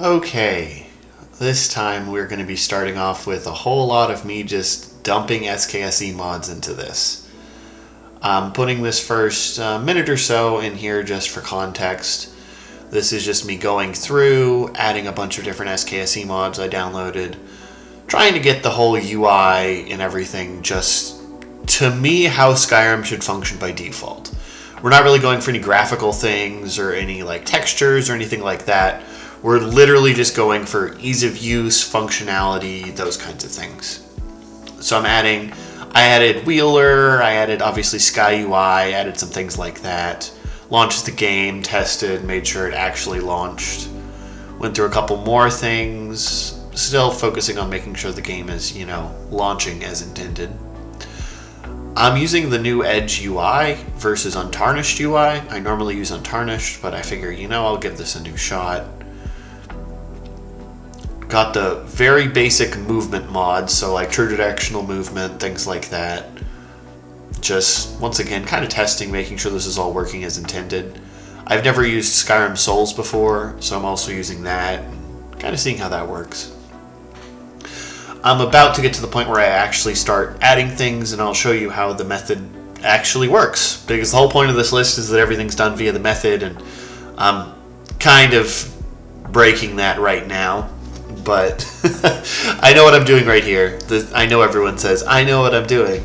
Okay, this time we're going to be starting off with a whole lot of me just dumping SKSE mods into this. I'm putting this first minute or so in here just for context. This is just me going through, adding a bunch of different SKSE mods I downloaded, trying to get the whole UI and everything just, to me, how Skyrim should function by default. We're not really going for any graphical things or any like textures or anything like that. We're literally just going for ease of use, functionality, those kinds of things. So I added Wheeler, I added obviously Sky UI, added some things like that. Launched the game, tested, made sure it actually launched. Went through a couple more things, still focusing on making sure the game is, launching as intended. I'm using the new Edge UI versus Untarnished UI. I normally use Untarnished, but I figure, I'll give this a new shot. Got the very basic movement mods, so like true directional movement, things like that. Just, once again, kind of testing, making sure this is all working as intended. I've never used Skyrim Souls before, so I'm also using that, kind of seeing how that works. I'm about to get to the point where I actually start adding things, and I'll show you how the method actually works, because the whole point of this list is that everything's done via the method, and I'm kind of breaking that right now. But I know what I'm doing right here. I know everyone says, I know what I'm doing.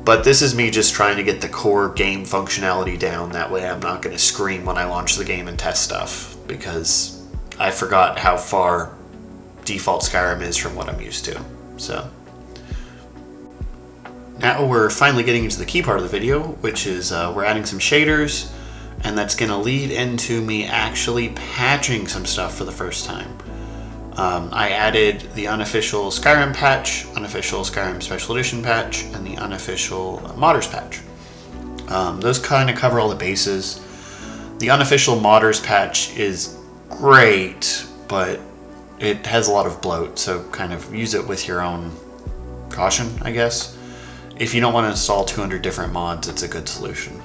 But this is me just trying to get the core game functionality down. That way I'm not going to scream when I launch the game and test stuff. Because I forgot how far default Skyrim is from what I'm used to. So now we're finally getting into the key part of the video, which is we're adding some shaders. And that's going to lead into me actually patching some stuff for the first time. I added the unofficial Skyrim patch, unofficial Skyrim Special Edition patch, and the unofficial Modders patch. Those kind of cover all the bases. The unofficial Modders patch is great, but it has a lot of bloat, so kind of use it with your own caution, I guess. If you don't want to install 200 different mods, it's a good solution.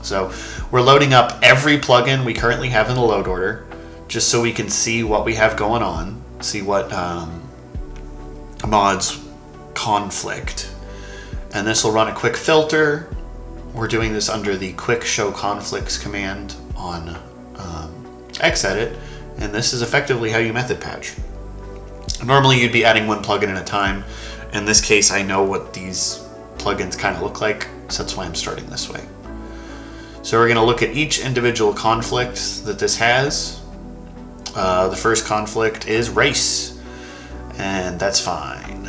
So we're loading up every plugin we currently have in the load order, just so we can see what we have going on, see what mods conflict. And this will run a quick filter. We're doing this under the quick show conflicts command on Xedit, and this is effectively how you method patch. Normally you'd be adding one plugin at a time. In this case, I know what these plugins kind of look like, so that's why I'm starting this way. So we're going to look at each individual conflict that this has. The first conflict is race, and that's fine.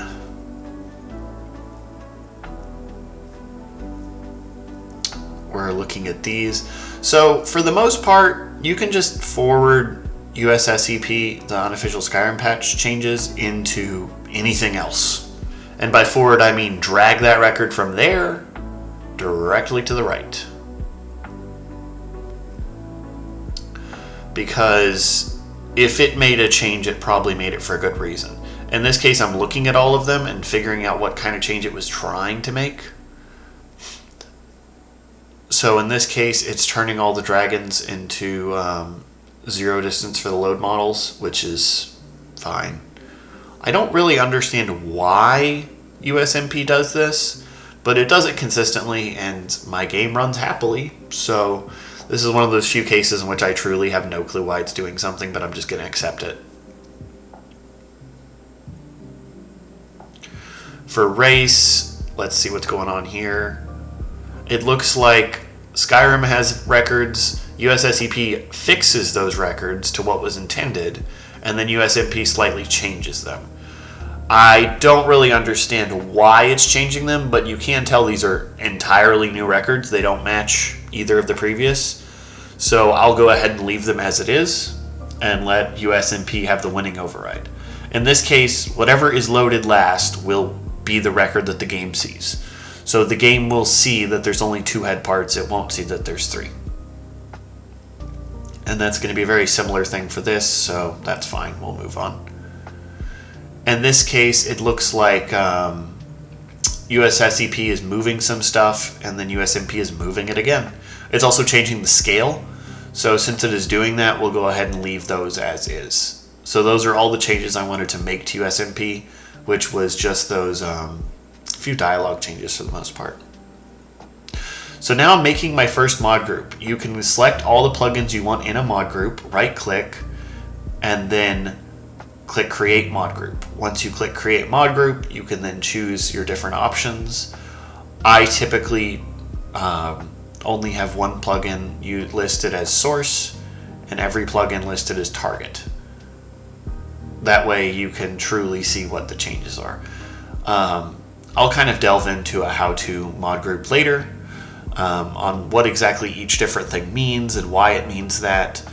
We're looking at these. So for the most part, you can just forward USSEP, the unofficial Skyrim patch changes, into anything else. And by forward, I mean drag that record from there directly to the right. Because if it made a change, it probably made it for a good reason. In this case, I'm looking at all of them and figuring out what kind of change it was trying to make. So in this case, it's turning all the dragons into zero distance for the load models, which is fine. I don't really understand why USMP does this, but it does it consistently, and my game runs happily, so this is one of those few cases in which I truly have no clue why it's doing something, but I'm just going to accept it. For race, let's see what's going on here. It looks like Skyrim has records, USSEP fixes those records to what was intended, and then USMP slightly changes them. I don't really understand why it's changing them, but you can tell these are entirely new records. They don't match either of the previous. So I'll go ahead and leave them as it is and let USMP have the winning override. In this case, whatever is loaded last will be the record that the game sees. So the game will see that there's only 2 head parts. It won't see that there's 3. And that's going to be a very similar thing for this, so that's fine. We'll move on. In this case, it looks like USSEP is moving some stuff, and then USMP is moving it again. It's also changing the scale. So since it is doing that, we'll go ahead and leave those as is. So those are all the changes I wanted to make to USMP, which was just those few dialogue changes for the most part. So now I'm making my first mod group. You can select all the plugins you want in a mod group, right click, and then click create mod group. Once you click create mod group, you can then choose your different options. I typically only have one plugin listed as source and every plugin listed as target. That way you can truly see what the changes are. I'll kind of delve into a how-to mod group later on what exactly each different thing means and why it means that,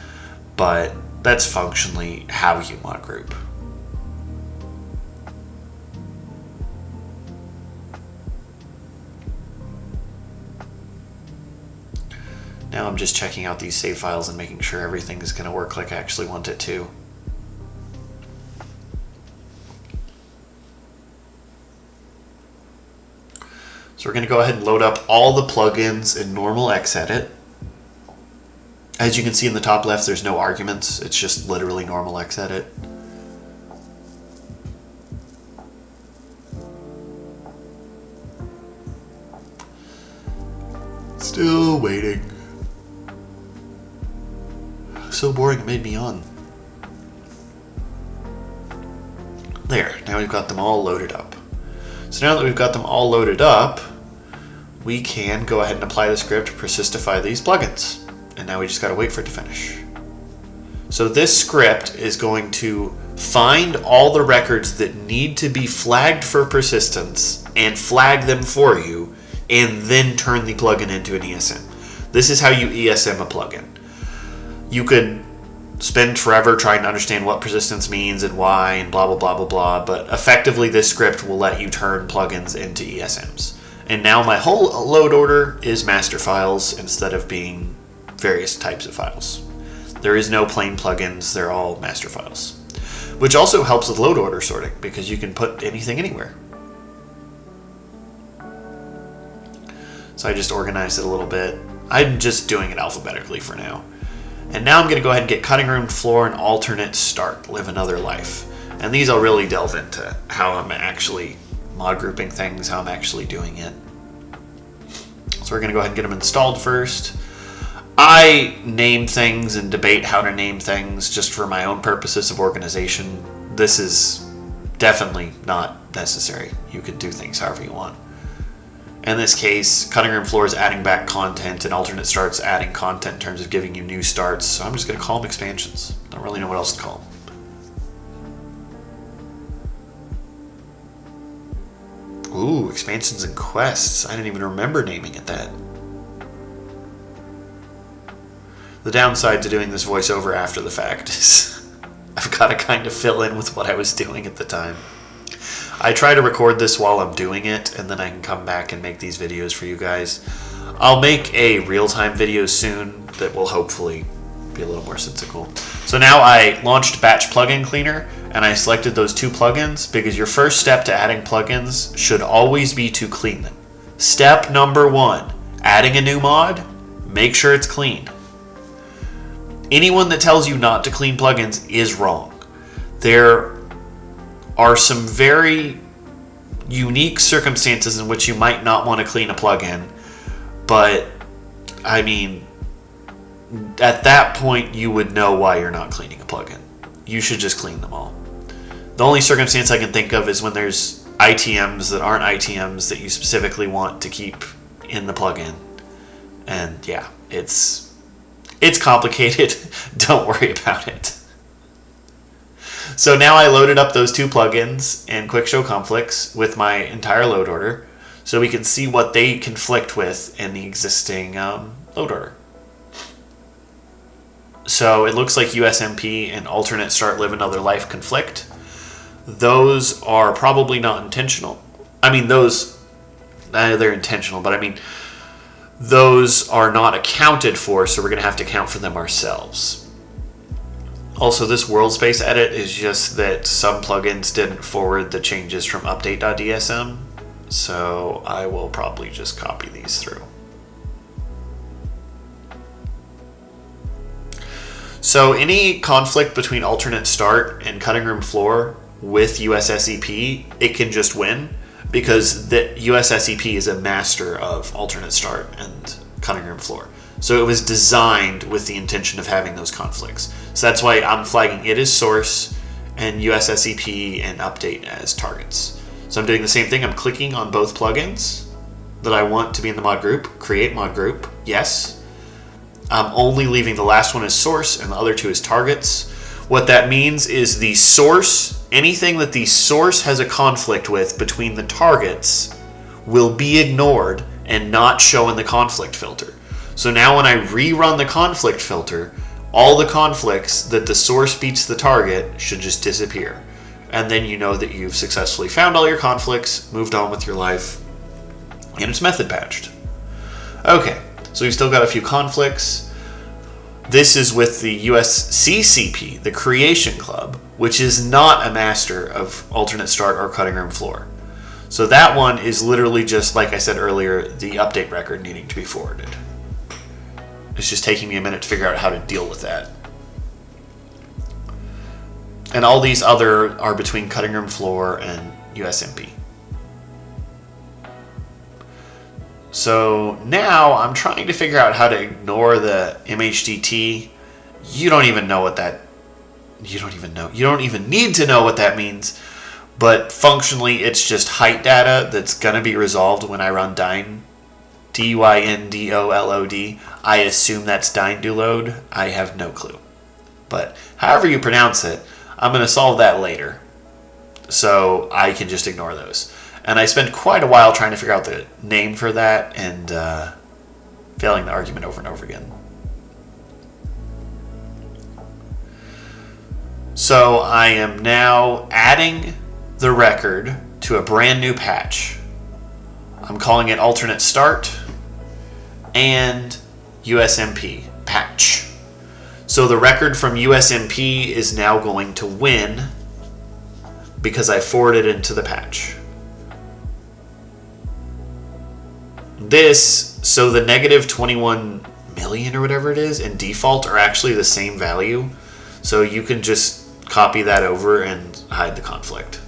but that's functionally how you mod group. Now I'm just checking out these save files and making sure everything is going to work like I actually want it to. So we're going to go ahead and load up all the plugins in normal Xedit. As you can see in the top left, there's no arguments. It's just literally normal Xedit. Still waiting. So boring, it made me yawn. There, now we've got them all loaded up. So now that we've got them all loaded up, we can go ahead and apply the script to persistify these plugins. And now we just gotta wait for it to finish. So this script is going to find all the records that need to be flagged for persistence and flag them for you, and then turn the plugin into an ESM. This is how you ESM a plugin. You could spend forever trying to understand what persistence means and why and blah, blah, blah, blah, blah, but effectively this script will let you turn plugins into ESMs. And now my whole load order is master files instead of being various types of files. There is no plain plugins, they're all master files. Which also helps with load order sorting because you can put anything anywhere. So I just organized it a little bit. I'm just doing it alphabetically for now. And now I'm going to go ahead and get cutting room floor and alternate start, live another life. And these I'll really delve into how I'm actually mod grouping things, how I'm actually doing it. So we're going to go ahead and get them installed first. I name things and debate how to name things just for my own purposes of organization. This is definitely not necessary. You can do things however you want. In this case, cutting room floor is adding back content and alternate starts adding content in terms of giving you new starts. So I'm just going to call them expansions. Don't really know what else to call them. Ooh, expansions and quests. I didn't even remember naming it that. The downside to doing this voiceover after the fact is I've got to kind of fill in with what I was doing at the time. I try to record this while I'm doing it, and then I can come back and make these videos for you guys. I'll make a real-time video soon that will hopefully be a little more sensical. So now I launched Batch Plugin Cleaner, and I selected those two plugins because your first step to adding plugins should always be to clean them. Step number 1, adding a new mod, make sure it's clean. Anyone that tells you not to clean plugins is wrong. There are some very unique circumstances in which you might not want to clean a plugin, but I mean, at that point you would know why you're not cleaning a plugin. You should just clean them all. The only circumstance I can think of is when there's ITMs that aren't ITMs that you specifically want to keep in the plugin. And yeah, it's complicated. Don't worry about it. So now I loaded up those two plugins and quick show conflicts with my entire load order so we can see what they conflict with in the existing load order. So it looks like USMP and alternate start live another life conflict. Those are probably not intentional. I mean, they're intentional, but I mean, those are not accounted for, so we're going to have to account for them ourselves. Also, this world space edit is just that some plugins didn't forward the changes from update.dsm, so I will probably just copy these through. So any conflict between alternate start and cutting room floor with USSEP, it can just win because the USSEP is a master of alternate start and cutting room floor. So it was designed with the intention of having those conflicts. So that's why I'm flagging it as source and USSEP and update as targets. So I'm doing the same thing. I'm clicking on both plugins that I want to be in the mod group. Create mod group, yes. I'm only leaving the last one as source and the other two as targets. What that means is the source, anything that the source has a conflict with between the targets will be ignored and not show in the conflict filter. So now when I rerun the conflict filter, all the conflicts that the source beats the target should just disappear. And then you know that you've successfully found all your conflicts, moved on with your life, and it's method patched. Okay, so we've still got a few conflicts. This is with the USCCP, the Creation Club, which is not a master of alternate start or cutting room floor. So that one is literally just, like I said earlier, the update record needing to be forwarded. It's just taking me a minute to figure out how to deal with that. And all these other are between cutting room floor and USMP. So now I'm trying to figure out how to ignore the MHDT. You don't even know what that, you don't even need to know what that means. But functionally, it's just height data that's going to be resolved when I run dynd, DYNDOLOD. I assume that's dynd-do-load. I have no clue. But however you pronounce it, I'm going to solve that later. So I can just ignore those. And I spent quite a while trying to figure out the name for that and failing the argument over and over again. So I am now adding the record to a brand new patch. I'm calling it alternate start and USMP patch. So the record from USMP is now going to win because I forwarded it into the patch. So the negative 21 million or whatever it is in default are actually the same value. So you can just copy that over and hide the conflict.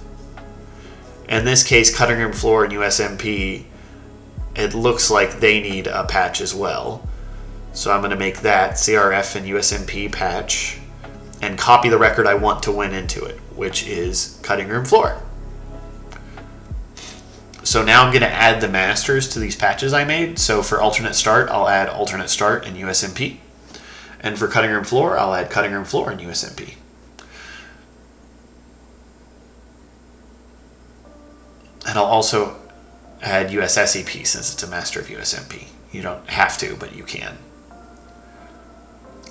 In this case, cutting room floor and USMP, it looks like they need a patch as well. So I'm going to make that CRF and USMP patch and copy the record I want to win into it, which is cutting room floor. So now I'm going to add the masters to these patches I made. So for alternate start, I'll add alternate start and USMP. And for cutting room floor, I'll add cutting room floor and USMP. And I'll also add USSEP since it's a master of USMP. You don't have to, but you can.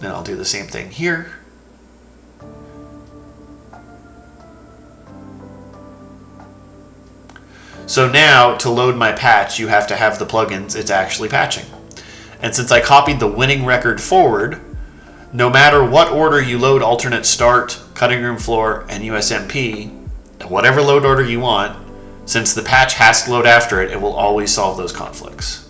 And I'll do the same thing here. So now, to load my patch, you have to have the plugins it's actually patching. And since I copied the winning record forward, no matter what order you load alternate start, cutting room floor, and USMP, whatever load order you want, since the patch has to load after it, it will always solve those conflicts.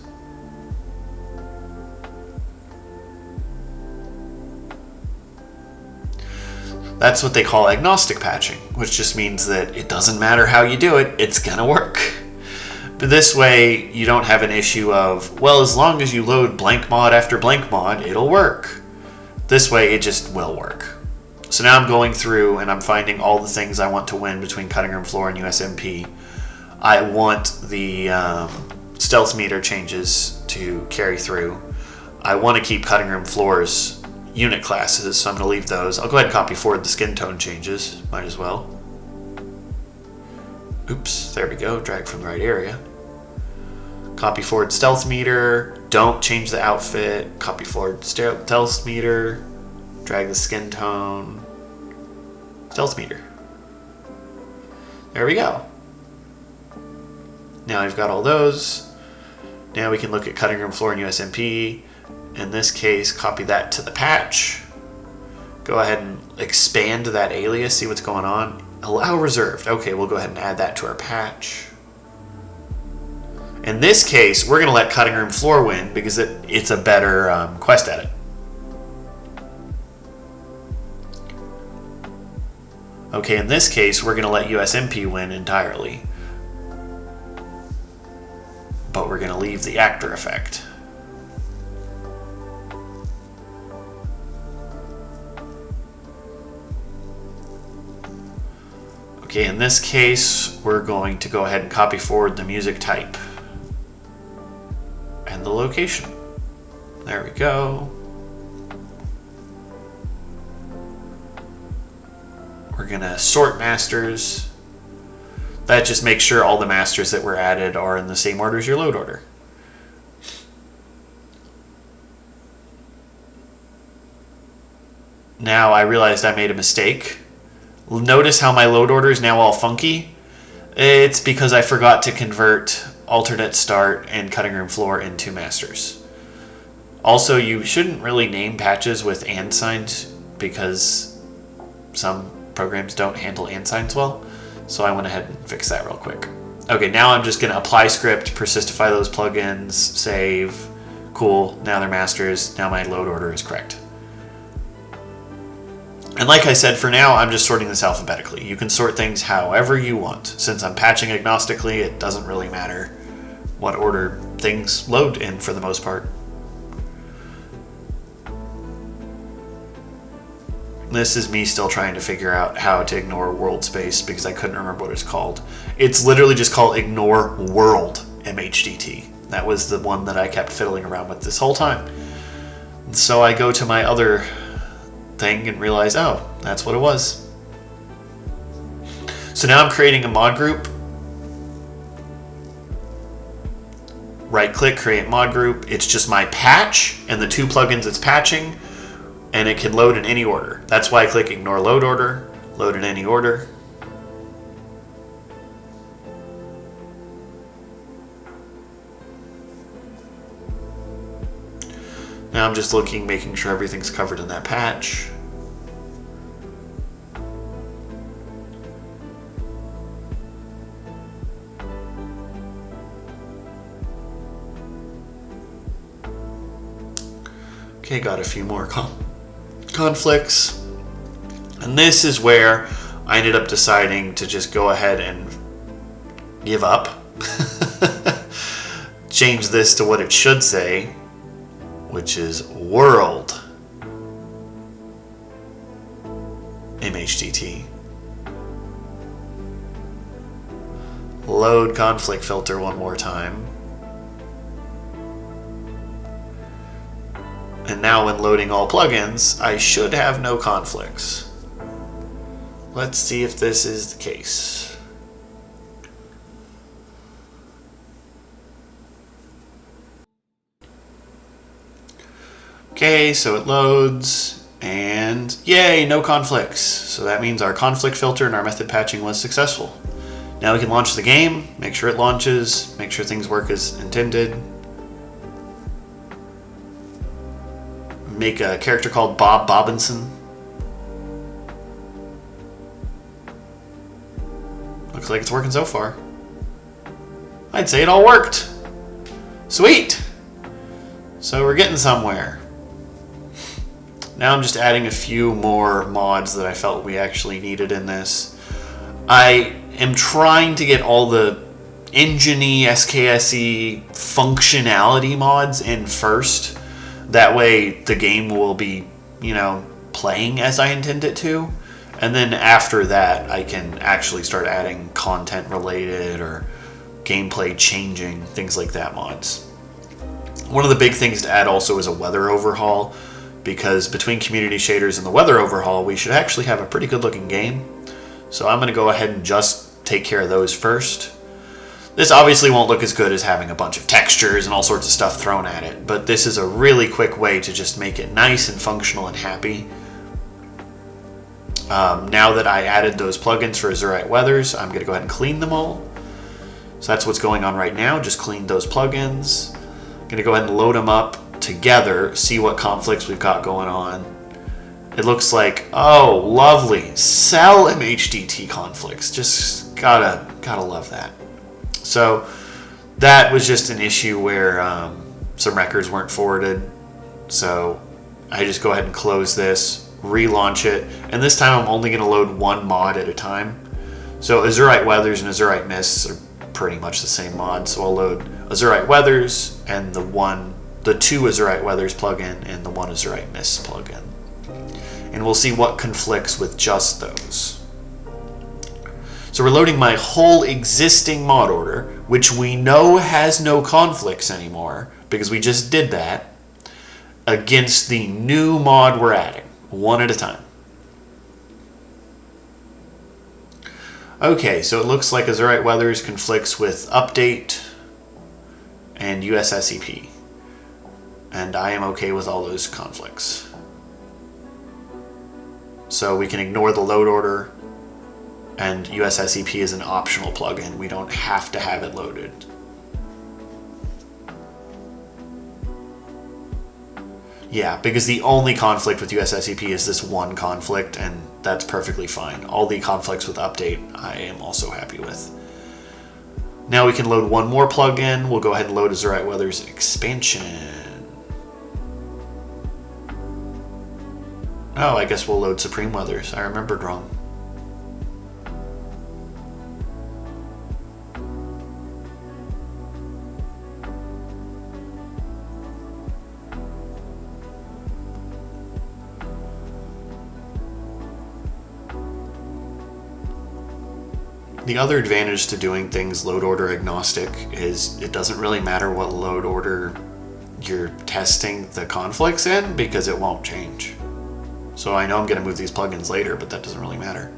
That's what they call agnostic patching, which just means that it doesn't matter how you do it, it's gonna work. But this way, you don't have an issue of, well, as long as you load blank mod after blank mod, it'll work. This way, it just will work. So now I'm going through and I'm finding all the things I want to win between cutting room floor and USMP. I want the stealth meter changes to carry through. I want to keep cutting room floors unit classes, so I'm going to leave those. I'll go ahead and copy forward the skin tone changes, might as well. Oops, there we go, drag from the right area. Copy forward stealth meter, don't change the outfit, copy forward stealth meter, drag the skin tone, stealth meter. There we go. Now I've got all those. Now we can look at cutting room floor and USMP. In this case, copy that to the patch. Go ahead and expand that alias, see what's going on. Allow reserved. Okay, we'll go ahead and add that to our patch. In this case, we're going to let cutting room floor win because it's a better quest edit. Okay, in this case, we're going to let USMP win entirely. But we're going to leave the actor effect. Okay, in this case, we're going to go ahead and copy forward the music type and the location. There we go. We're going to sort masters. That just makes sure all the masters that were added are in the same order as your load order. Now I realized I made a mistake. Notice how my load order is now all funky? It's because I forgot to convert alternate start and cutting room floor into masters. Also, you shouldn't really name patches with and signs because some programs don't handle and signs well. So I went ahead and fixed that real quick. Okay, now I'm just going to apply script, persistify those plugins, save. Cool, now they're masters. Now my load order is correct. And like I said, for now, I'm just sorting this alphabetically. You can sort things however you want. Since I'm patching agnostically, it doesn't really matter what order things load in for the most part. This is me still trying to figure out how to ignore world space because I couldn't remember what it's called. It's literally just called ignore world MHDT. That was the one that I kept fiddling around with this whole time. And so I go to my other thing and realize, oh, that's what it was. So now I'm creating a mod group. Right click, create mod group. It's just my patch and the two plugins it's patching, and it can load in any order. That's why I click ignore load order, load in any order. Now I'm just looking, making sure everything's covered in that patch. Okay, got a few more conflicts. And this is where I ended up deciding to just go ahead and give up. Change this to what it should say, which is world MHDT. Load conflict filter one more time. And now when loading all plugins, I should have no conflicts. Let's see if this is the case. Okay, so it loads, and yay, no conflicts. So that means our conflict filter and our method patching was successful. Now we can launch the game, make sure it launches, make sure things work as intended. Make a character called Bob Bobbinson. Looks like it's working so far. I'd say it all worked. Sweet! So we're getting somewhere. Now I'm just adding a few more mods that I felt we actually needed in this. I am trying to get all the engine-y, SKSE functionality mods in first. That way the game will be, playing as I intend it to. And then after that, I can actually start adding content related or gameplay changing, things like that mods. One of the big things to add also is a weather overhaul, because between community shaders and the weather overhaul, we should actually have a pretty good looking game. So I'm going to go ahead and just take care of those first. This obviously won't look as good as having a bunch of textures and all sorts of stuff thrown at it, but this is a really quick way to just make it nice and functional and happy. Now that I added those plugins for Azurite Weathers, I'm going to go ahead and clean them all. So that's what's going on right now, just clean those plugins. I'm going to go ahead and load them up together, see what conflicts we've got going on. It looks like, oh, lovely, cell MHDT conflicts. Just gotta love that. So that was just an issue where some records weren't forwarded. So I just go ahead and close this, relaunch it, and this time I'm only going to load one mod at a time. So Azurite Weathers and Azurite Mists are pretty much the same mod, so I'll load Azurite Weathers and the two Azurite Weathers plugin and the one Azurite Mists plugin. And we'll see what conflicts with just those. So we're loading my whole existing mod order, which we know has no conflicts anymore, because we just did that, against the new mod we're adding, one at a time. Okay, so it looks like Azurite Weathers conflicts with Update and USSEP. And I am okay with all those conflicts. So we can ignore the load order, and USSEP is an optional plugin. We don't have to have it loaded. Yeah, because the only conflict with USSEP is this one conflict, and that's perfectly fine. All the conflicts with Update, I am also happy with. Now we can load one more plugin. We'll go ahead and load Azurite Weathers Expansion. Oh, I guess we'll load Supreme Weathers. I remembered wrong. The other advantage to doing things load order agnostic is it doesn't really matter what load order you're testing the conflicts in, because it won't change. So I know I'm going to move these plugins later, but that doesn't really matter.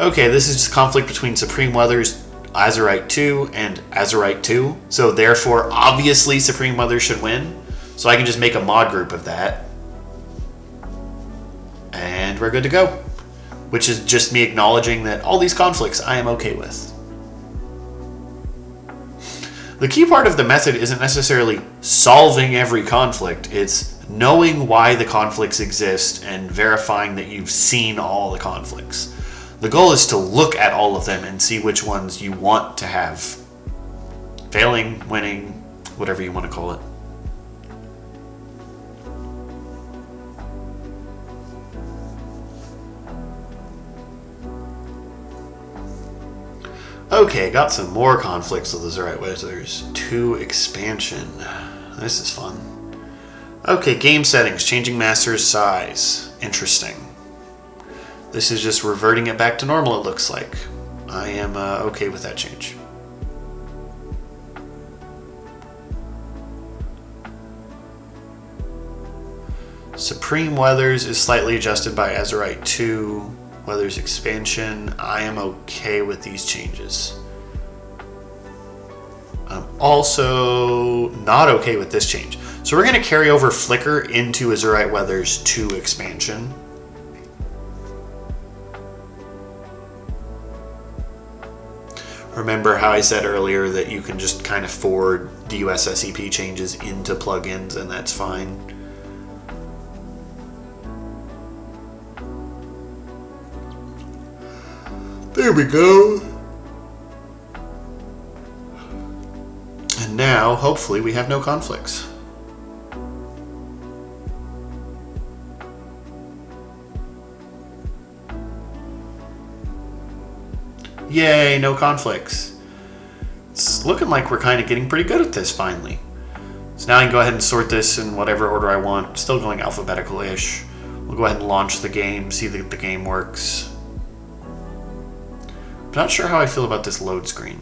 Okay, this is just conflict between Supreme Weathers, Azurite 2, and Azurite 2. So therefore, obviously, Supreme Weathers should win. So I can just make a mod group of that. And we're good to go. Which is just me acknowledging that all these conflicts I am okay with. The key part of the method isn't necessarily solving every conflict, it's knowing why the conflicts exist and verifying that you've seen all the conflicts. The goal is to look at all of them and see which ones you want to have. Failing, winning, whatever you want to call it. Okay, got some more conflicts with Azurite Weathers 2 expansion. This is fun. Okay, game settings, changing master's size. Interesting. This is just reverting it back to normal, it looks like. I am okay with that change. Supreme Weathers is slightly adjusted by Azurite 2. Weathers expansion, I am okay with these changes. I'm also not okay with this change. So we're going to carry over Flicker into Azurite Weathers 2 expansion. Remember how I said earlier that you can just kind of forward the USSEP changes into plugins, and that's fine. There we go. And now, hopefully, we have no conflicts. Yay, no conflicts. It's looking like we're kind of getting pretty good at this finally. So now I can go ahead and sort this in whatever order I want. Still going alphabetical-ish. We'll go ahead and launch the game, see that the game works. I'm not sure how I feel about this load screen.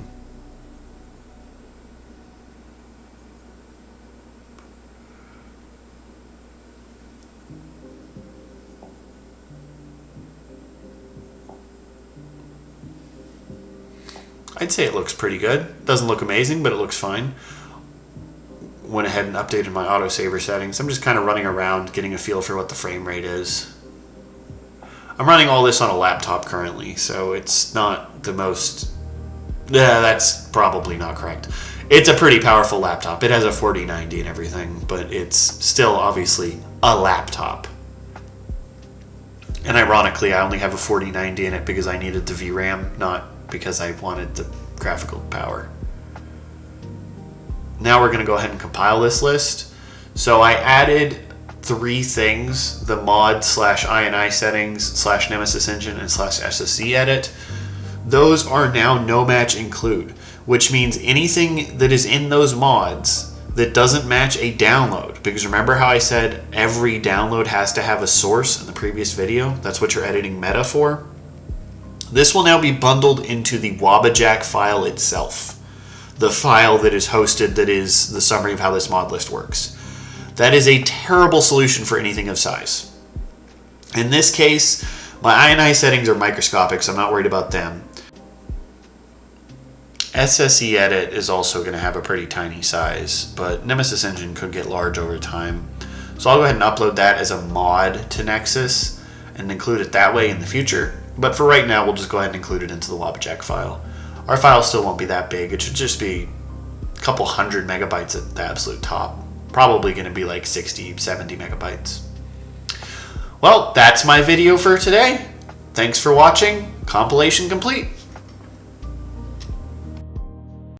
I'd say it looks pretty good. Doesn't look amazing, but it looks fine. Went ahead and updated my autosaver settings. I'm just kind of running around, getting a feel for what the frame rate is. I'm running all this on a laptop currently, so it's not the most... Yeah, that's probably not correct. It's a pretty powerful laptop. It has a 4090 and everything, but it's still obviously a laptop. And ironically, I only have a 4090 in it because I needed the VRAM, not because I wanted the graphical power. Now we're going to go ahead and compile this list. So I added three things, the mod/ini settings/nemesis engine and /SSE edit, those are now no match include, which means anything that is in those mods that doesn't match a download, because remember how I said every download has to have a source in the previous video? That's what you're editing meta for. This will now be bundled into the Wabbajack file itself, the file that is hosted that is the summary of how this mod list works. That is a terrible solution for anything of size. In this case, my ini settings are microscopic, so I'm not worried about them. SSE edit is also going to have a pretty tiny size, but Nemesis engine could get large over time. So I'll go ahead and upload that as a mod to Nexus and include it that way in the future. But for right now, we'll just go ahead and include it into the Wabbajack file. Our file still won't be that big. It should just be a couple hundred megabytes at the absolute top. Probably going to be like 60, 70 megabytes. Well, that's my video for today. Thanks for watching. Compilation complete.